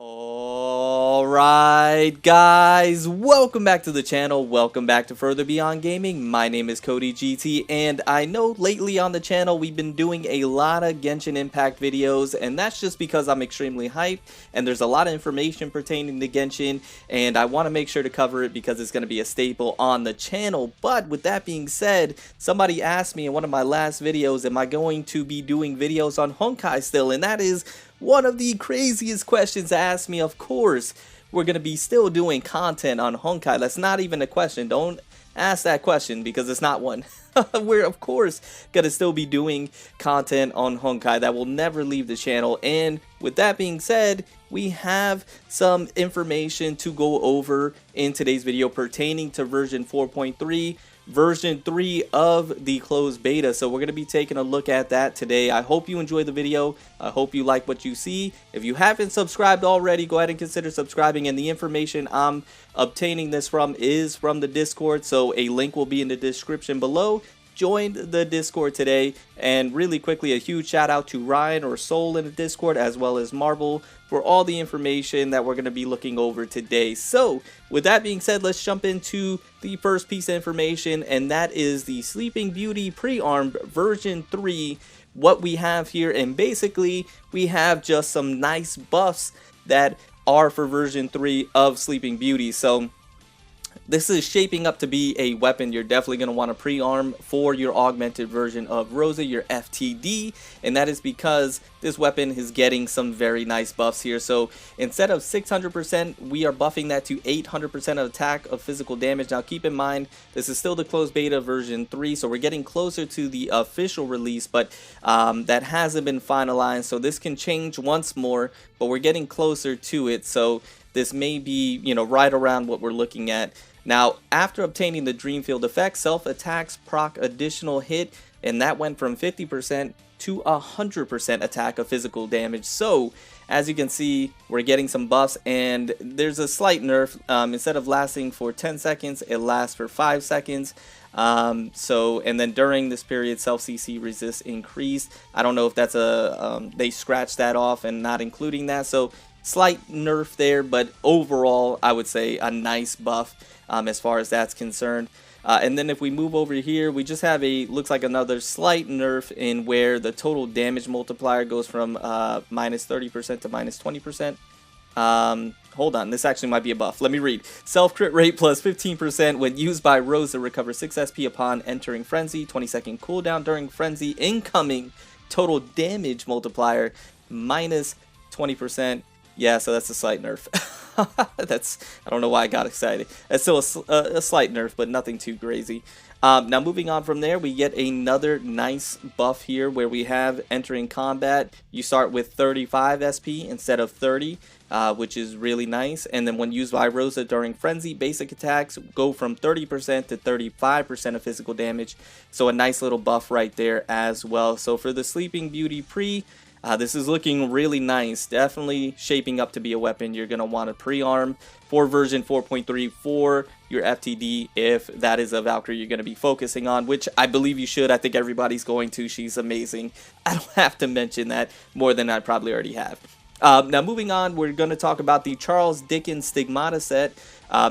Alright guys, welcome back to the channel, welcome back to Further Beyond Gaming. My name is Cody GT, and I know lately on the channel we've been doing a lot of Genshin Impact videos, and that's just because I'm extremely hyped and there's a lot of information pertaining to Genshin, and I want to make sure to cover it because it's going to be a staple on the channel. But with that being said, somebody asked me in one of my last videos, am I going to be doing videos on Honkai still? And that is one of the craziest questions asked me. Of course, we're going to be still doing content on Honkai. That's not even a question. Don't ask that question because it's not one. We're, of course, going to still be doing content on Honkai. That will never leave the channel. And with that being said, we have some information to go over in today's video pertaining to version 4.3. version 3 of the closed beta. So we're going to be taking a look at that today. I hope you enjoy the video. I hope you like what you see. If you haven't subscribed already, go ahead and consider subscribing, and the information I'm obtaining this from is from the Discord, so a link will be in the description below. Join the Discord today. And really quickly, a huge shout out to Ryan or Soul in the Discord, as well as Marvel, for all the information that we're going to be looking over today. So with that being said, let's jump into the first piece of information, and that is the Sleeping Beauty Pre-ARMS version 3. What we have here, and basically we have just some nice buffs that are for version 3 of Sleeping Beauty. So this is shaping up to be a weapon you're definitely going to want to pre-arm for your augmented version of Rosa, your FTD, and that is because this weapon is getting some very nice buffs here. So instead of 600%, we are buffing that to 800% of attack of physical damage. Now keep in mind, this is still the closed beta version 3, so we're getting closer to the official release, but that hasn't been finalized, so this can change once more, but we're getting closer to it. So this may be, you know, right around what we're looking at. Now, after obtaining the Dreamfield effect, self-attacks proc additional hit, and that went from 50% to 100% attack of physical damage. So, as you can see, we're getting some buffs, and there's a slight nerf. Instead of lasting for 10 seconds, it lasts for 5 seconds. And then during this period, self-CC resist increased. I don't know if that's a, they scratched that off and not including that. So, slight nerf there, but overall, I would say a nice buff as far as that's concerned. And then if we move over here, we just have looks like another slight nerf in where the total damage multiplier goes from minus 30% to minus 20%. Hold on, this actually might be a buff. Let me read. Self crit rate plus 15% when used by Rosa, recover 6 SP upon entering Frenzy, 20-second cooldown during Frenzy, incoming total damage multiplier minus 20%. Yeah, so that's a slight nerf. I don't know why I got excited. That's still a slight nerf, but nothing too crazy. Now moving on from there, we get another nice buff here where we have entering combat. You start with 35 SP instead of 30, which is really nice. And then when used by Rosa during Frenzy, basic attacks go from 30% to 35% of physical damage. So a nice little buff right there as well. So for the Sleeping Beauty Pre, this is looking really nice. Definitely shaping up to be a weapon you're going to want to pre-arm for version 4.3 for your FTD, if that is a Valkyrie you're going to be focusing on, which I believe you should. I think everybody's going to. She's amazing. I don't have to mention that more than I probably already have. Now moving on, we're going to talk about the Charles Dickens Stigmata set.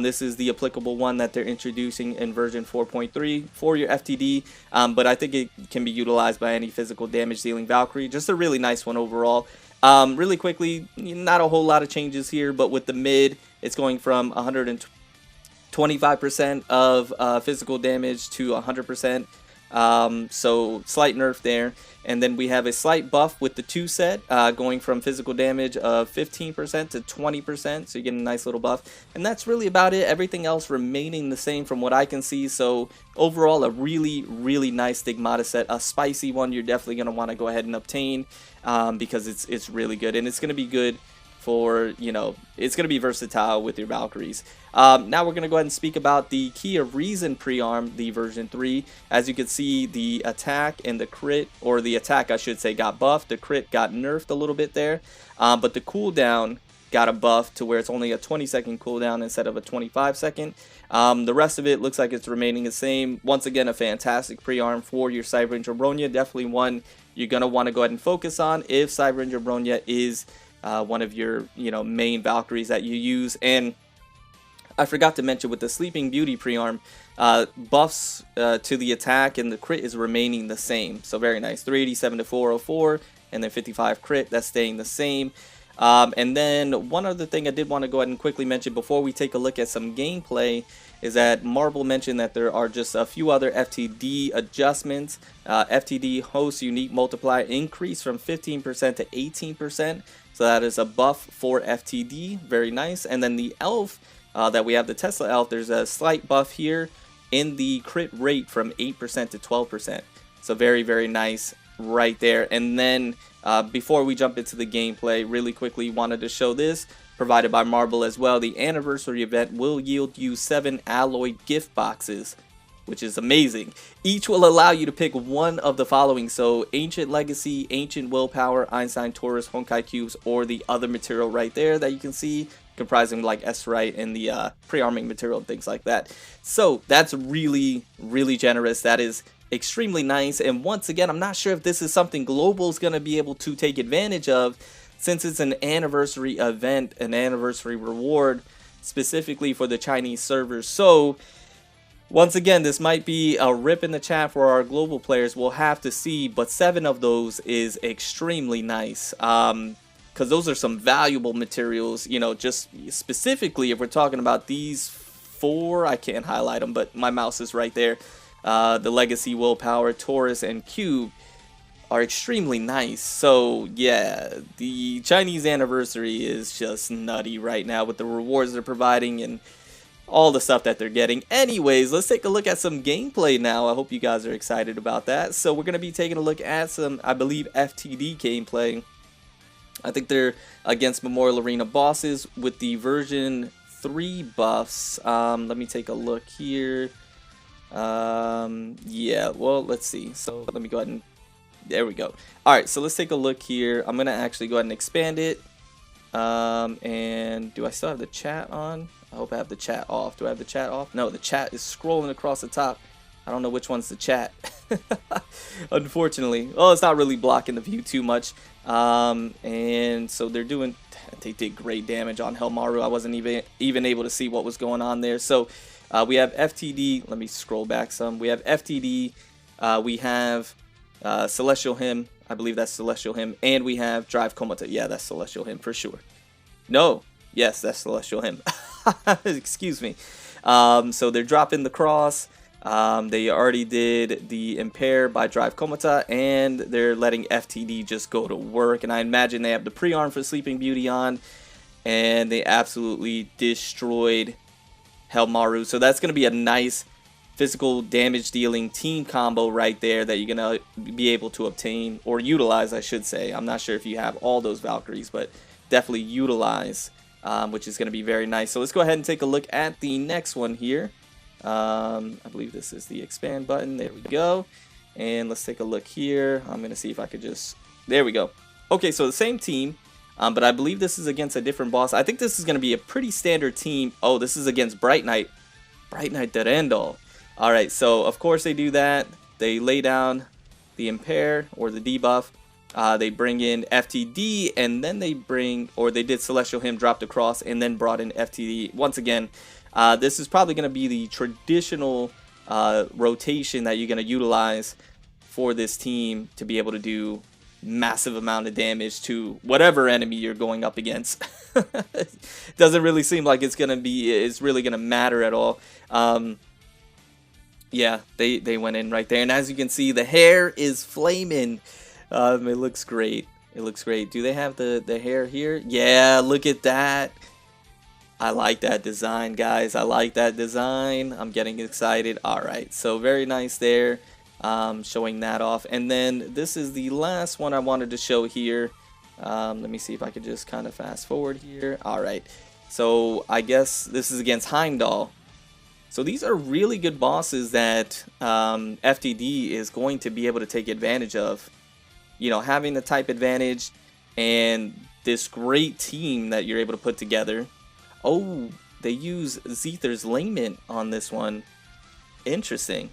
This is the applicable one that they're introducing in version 4.3 for your FTD, but I think it can be utilized by any physical damage dealing Valkyrie. Just a really nice one overall. Really quickly, not a whole lot of changes here, but with the mid, it's going from 125% of physical damage to 100%. So slight nerf there. And then we have a slight buff with the 2 set, going from physical damage of 15% to 20%, so you get a nice little buff. And that's really about it. Everything else remaining the same from what I can see. So overall, a really, really nice Stigmata set, a spicy one you're definitely going to want to go ahead and obtain, because it's really good, and it's going to be good for, you know, it's going to be versatile with your Valkyries. Now we're going to go ahead and speak about the Key of Reason pre-arm, the version 3. As you can see, the attack and the crit, or the attack I should say, got buffed. The crit got nerfed a little bit there, but the cooldown got a buff to where it's only a 20-second cooldown instead of a 25-second. The rest of it looks like it's remaining the same. Once again, a fantastic pre-arm for your Cyber Ranger Bronya. Definitely one you're going to want to go ahead and focus on if Cyber Ranger Bronya is one of your main Valkyries that you use. And I forgot to mention, with the Sleeping Beauty pre-arm, buffs to the attack and the crit is remaining the same. So very nice. 387 to 404, and then 55 crit, that's staying the same. And then one other thing I did want to go ahead and quickly mention before we take a look at some gameplay is that Marble mentioned that there are just a few other FTD adjustments. FTD host unique multiplier increase from 15% to 18%. So that is a buff for FTD. Very nice. And then the elf that we have, the Tesla elf, there's a slight buff here in the crit rate from 8% to 12%. So very, very nice right there. And then before we jump into the gameplay, really quickly wanted to show this, provided by Marble as well. The anniversary event will yield you 7 alloy gift boxes, which is amazing. Each will allow you to pick one of the following: so Ancient Legacy, Ancient Willpower, Einstein Taurus, Honkai Cubes, or the other material right there that you can see, comprising like S-Rite and the pre-arming material and things like that. So that's really, really generous. That is extremely nice. And once again, I'm not sure if this is something Global is going to be able to take advantage of, since it's an anniversary event, an anniversary reward specifically for the Chinese servers. So once again, this might be a rip in the chat for our global players. We'll have to see, but 7 of those is extremely nice. Because those are some valuable materials, just specifically if we're talking about these 4, I can't highlight them, but my mouse is right there. The Legacy, Willpower, Taurus, and Cube are extremely nice. So yeah, the Chinese anniversary is just nutty right now with the rewards they're providing and all the stuff that they're getting. Anyways, let's take a look at some gameplay now. I hope you guys are excited about that. So we're going to be taking a look at some, I believe, FTD gameplay. I think they're against Memorial Arena bosses with the version 3 buffs. Let me take a look here. Yeah, well, let's see. So let me go ahead and, there we go. Alright, so let's take a look here. I'm gonna actually go ahead and expand it. And do I still have the chat on? I hope I have the chat off. Do I have the chat off? No, the chat is scrolling across the top. I don't know which one's the chat. Unfortunately. Oh, it's not really blocking the view too much. And so they did great damage on Helmaru. I wasn't even able to see what was going on there. So we have FTD. Let me scroll back some. We have FTD. We have Celestial Hymn. I believe that's Celestial Hymn. And we have Drive Komata. Yeah, that's Celestial Hymn for sure. No. Yes, that's Celestial Hymn. Excuse me. So they're dropping the cross. They already did the Impair by Drive Komata, and they're letting FTD just go to work. And I imagine they have the pre-arm for Sleeping Beauty on, and they absolutely destroyed Helmaru. So that's going to be a nice physical damage dealing team combo right there that you're going to be able to obtain, or utilize, I should say. I'm not sure if you have all those Valkyries, but definitely utilize, which is going to be very nice. So let's go ahead and take a look at the next one here. I believe this is the expand button. There we go. And let's take a look here. I'm going to see if I could just, there we go. Okay, so the same team, but I believe this is against a different boss. I think this is going to be a pretty standard team. Oh, this is against Bright Knight. Bright Knight Derendal. Alright, so of course they do that. They lay down the Impair or the debuff. They bring in FTD, and then they did Celestial Hymn, dropped across, and then brought in FTD. Once again, this is probably going to be the traditional rotation that you're going to utilize for this team to be able to do massive amount of damage to whatever enemy you're going up against. Doesn't really seem like it's really going to matter at all. Yeah, they went in right there, and as you can see, the hair is flaming. It looks great. It looks great. Do they have the hair here? Yeah, look at that. I like that design, guys. I like that design. I'm getting excited. Alright, so very nice there. Showing that off. And then this is the last one I wanted to show here. Let me see if I could just kind of fast forward here. Alright, so I guess this is against Heimdall. So these are really good bosses that FTD is going to be able to take advantage of. You know, having the type advantage and this great team that you're able to put together. Oh, they use Zether's Lament on this one. Interesting.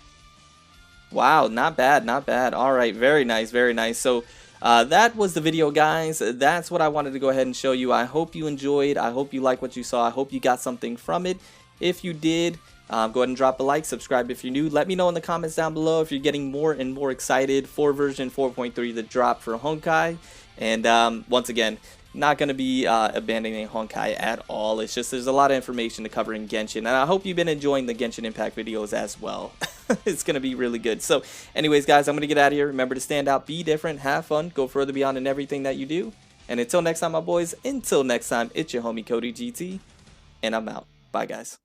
Wow, not bad, not bad. All right, very nice, very nice. So That was the video, guys. That's what I wanted to go ahead and show you. I hope you enjoyed. I hope you like what you saw. I hope you got something from it. If you did, go ahead and drop a like, subscribe if you're new. Let me know in the comments down below if you're getting more and more excited for version 4.3, the drop for Honkai. And once again, not going to be abandoning Honkai at all. It's just there's a lot of information to cover in Genshin, and I hope you've been enjoying the Genshin Impact videos as well. It's going to be really good. So anyways, guys, I'm going to get out of here. Remember to stand out, be different, have fun, go further beyond in everything that you do. And until next time, my boys, until next time, it's your homie Cody GT, and I'm out. Bye, guys.